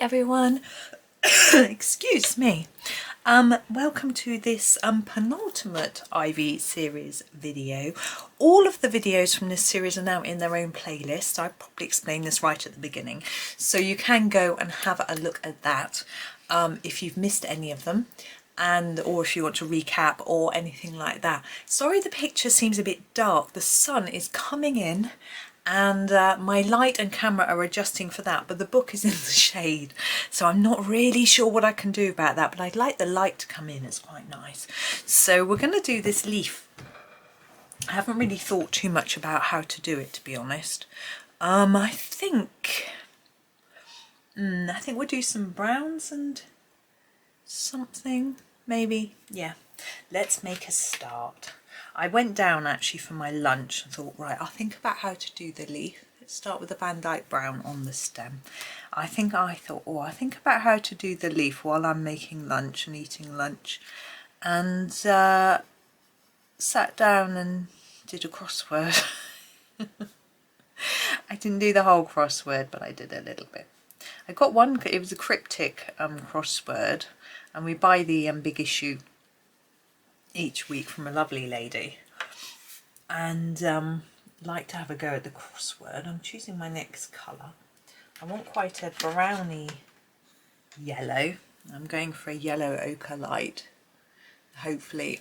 everyone. Excuse me. Welcome to this penultimate Ivy series video. All of the videos from this series are now in their own playlist. I probably explained this right at the beginning, so you can go and have a look at that if you've missed any of them, or if you want to recap or anything like that. Sorry the picture seems a bit dark. The sun is coming in and my light and camera are adjusting for that, but the book is in the shade, so I'm not really sure what I can do about that, but I'd like the light to come in. It's quite nice. So we're going to do this leaf. I haven't really thought too much about how to do it, to be honest. I think we'll do some browns and something, maybe. Yeah, let's make a start. I went down actually for my lunch and thought, right, I'll think about how to do the leaf. Let's start with the Van Dyck brown on the stem. I think I'll think about how to do the leaf while I'm making lunch and eating lunch, and sat down and did a crossword. I didn't do the whole crossword, but I did a little bit. I got one, it was a cryptic crossword, and we buy the big issue each week from a lovely lady, and like to have a go at the crossword. I'm choosing my next colour. I want quite a browny yellow. I'm going for a yellow ochre light. Hopefully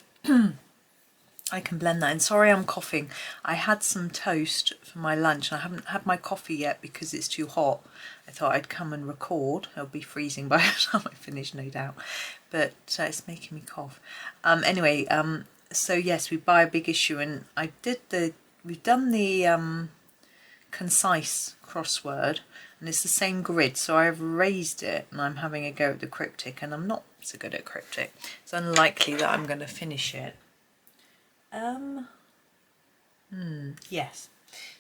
I can blend that in. Sorry I'm coughing. I had some toast for my lunch and I haven't had my coffee yet because it's too hot. I thought I'd come and record. It'll be freezing by the time I finish, no doubt, but it's making me cough. Anyway, so yes, we buy a big issue, and we've done the concise crossword, and it's the same grid, so I've raised it and I'm having a go at the cryptic, and I'm not so good at cryptic. It's unlikely that I'm going to finish it. Yes,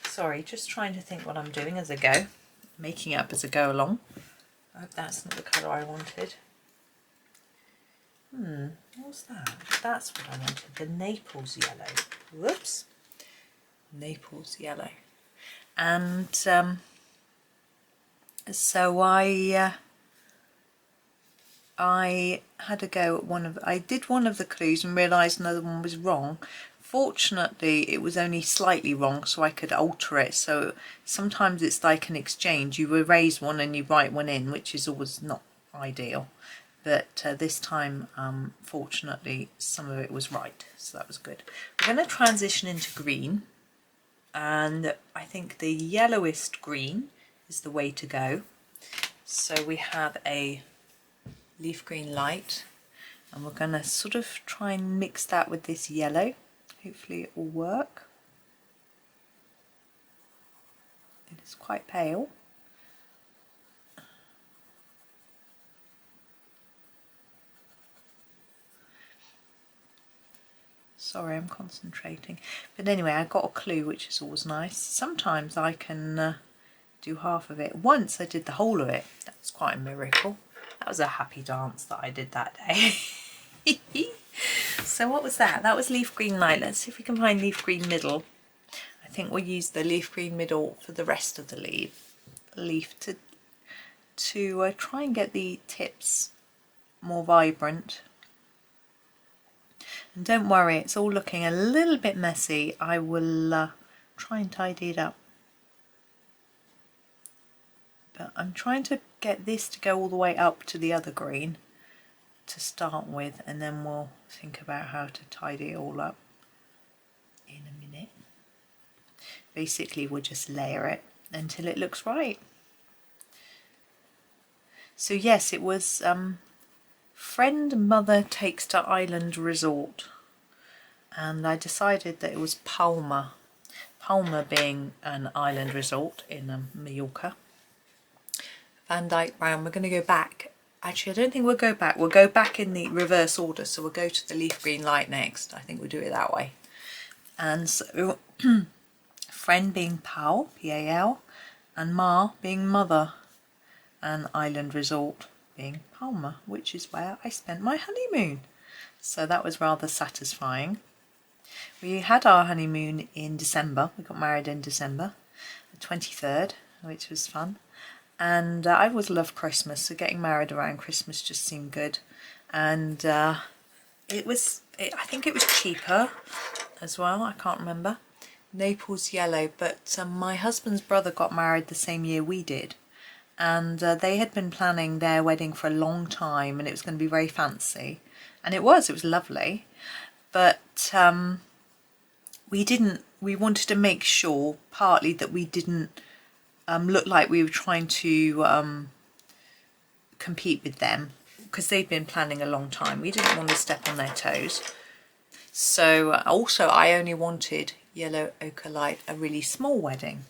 sorry, just trying to think what I'm doing as I go, making it up as I go along. I hope that's not the colour I wanted. What was that? That's what I wanted, the Naples yellow. Whoops. Naples yellow. And so I had a go at I did one of the clues and realised another one was wrong. Fortunately, it was only slightly wrong, so I could alter it. So sometimes it's like an exchange. You erase one and you write one in, which is always not ideal. But this time, fortunately, some of it was right, so that was good. We're going to transition into green, and I think the yellowest green is the way to go. So we have a leaf green light, and we're going to sort of try and mix that with this yellow. Hopefully it will work. It is quite pale. Sorry, I'm concentrating. But anyway, I got a clue, which is always nice. Sometimes I can do half of it. Once I did the whole of it. That was quite a miracle. That was a happy dance that I did that day. So what was that? That was leaf green light. Let's see if we can find leaf green middle. I think we'll use the leaf green middle for the rest of the leaf to try and get the tips more vibrant. And don't worry, it's all looking a little bit messy. I will try and tidy it up. But I'm trying to get this to go all the way up to the other green to start with, and then we'll think about how to tidy it all up in a minute. Basically, we'll just layer it until it looks right. So yes, it was Friend Mother Takes to Island Resort, and I decided that it was Palma being an island resort in Mallorca. Van Dyck brown. We're going to go back. Actually, I don't think we'll go back. We'll go back in the reverse order, so we'll go to the leaf green light next. I think we'll do it that way. And so Friend being Pal, P-A-L, and Ma being Mother, and Island Resort being Palma, which is where I spent my honeymoon. So that was rather satisfying. We had our honeymoon in December. We got married in December, the 23rd, which was fun. and I always love Christmas, so getting married around Christmas just seemed good. And I think it was cheaper as well, I can't remember. Naples yellow, but my husband's brother got married the same year we did, and they had been planning their wedding for a long time, and it was going to be very fancy, and it was lovely, but we wanted to make sure partly that we didn't look like we were trying to compete with them, because they'd been planning a long time. We didn't want to step on their toes. So also I only wanted yellow ochre light, a really small wedding,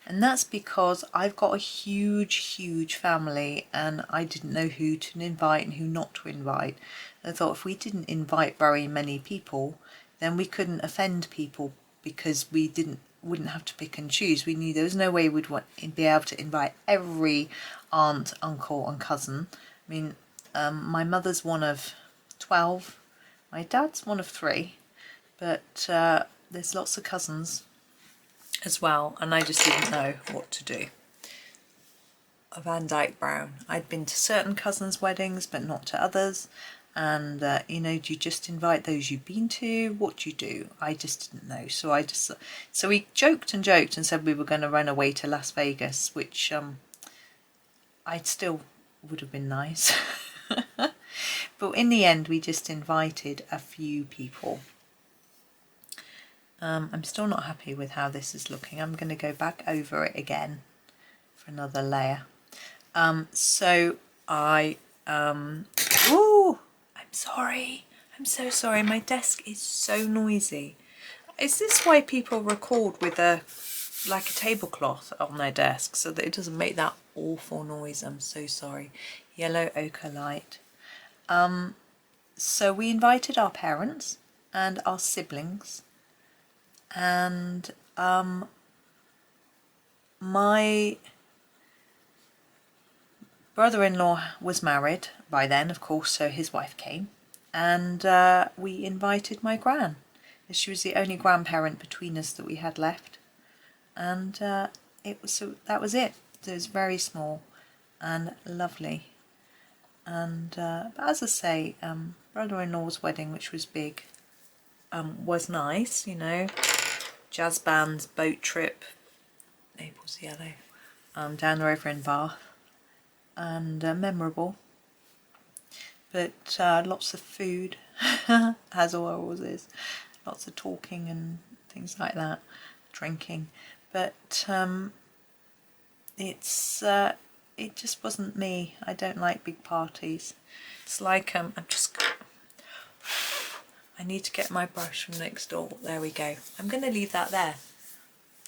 and that's because I've got a huge family, and I didn't know who to invite and who not to invite. I thought if we didn't invite very many people, then we couldn't offend people, because we wouldn't have to pick and choose. We knew there was no way we'd be able to invite every aunt, uncle and cousin. I mean, my mother's one of 12, my dad's one of 3, but there's lots of cousins as well, and I just didn't know what to do. A Van Dyke brown. I'd been to certain cousins' weddings but not to others, and you know, do you just invite those you've been to? What do you do? I just didn't know, so we joked and said we were going to run away to Las Vegas, which I'd still would have been nice. But in the end we just invited a few people. I'm still not happy with how this is looking. I'm going to go back over it again for another layer. So I ooh, I'm sorry, I'm so sorry, my desk is so noisy. Is this why people record with like a tablecloth on their desk, so that it doesn't make that awful noise? I'm so sorry. Yellow ochre light. So we invited our parents and our siblings, and my brother-in-law was married by then, of course, so his wife came, and we invited my gran. She was the only grandparent between us that we had left, and that was it. It was very small and lovely. And but as I say, brother-in-law's wedding, which was big, was nice, you know, jazz bands, boat trip, Naples yellow, down the river in Bath, and memorable. But lots of food, as always is, lots of talking and things like that, drinking. But it just wasn't me. I don't like big parties. It's like I need to get my brush from next door. There we go. I'm going to leave that there.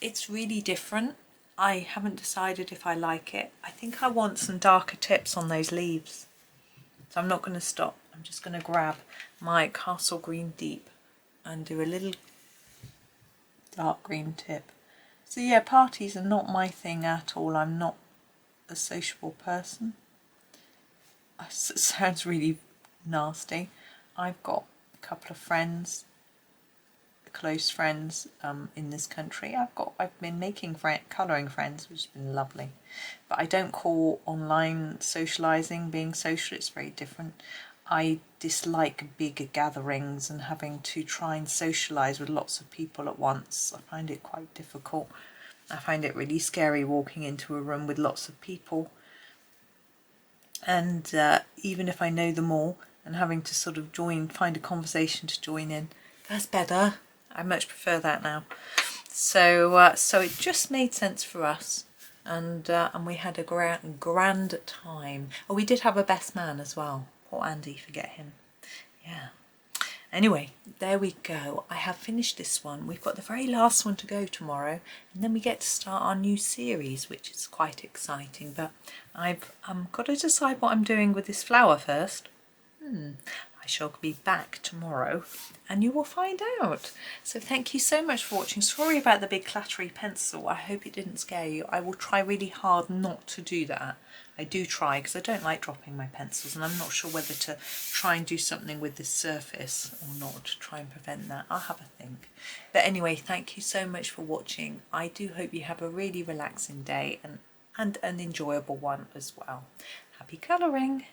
It's really different. I haven't decided if I like it. I think I want some darker tips on those leaves. So I'm not going to stop. I'm just going to grab my Castle Green Deep and do a little dark green tip. So yeah, parties are not my thing at all. I'm not a sociable person. It sounds really nasty. I've got a couple of friends, close friends in this country. I've been making colouring friends, which has been lovely. But I don't call online socialising being social. It's very different. I dislike big gatherings and having to try and socialise with lots of people at once. I find it quite difficult. I find it really scary walking into a room with lots of people, and even if I know them all, and having to sort of find a conversation to join in. That's better. I much prefer that now. So so it just made sense for us, and we had a grand time. Oh, we did have a best man as well. Poor Andy, forget him. Yeah. Anyway, there we go. I have finished this one. We've got the very last one to go tomorrow, and then we get to start our new series, which is quite exciting. But I've got to decide what I'm doing with this flower first. I shall be back tomorrow and you will find out. So thank you so much for watching. Sorry about the big clattery pencil. I hope it didn't scare you. I will try really hard not to do that. I do try, because I don't like dropping my pencils, and I'm not sure whether to try and do something with this surface or not to try and prevent that. I'll have a think. But anyway, thank you so much for watching. I do hope you have a really relaxing day, and and an enjoyable one as well. Happy colouring!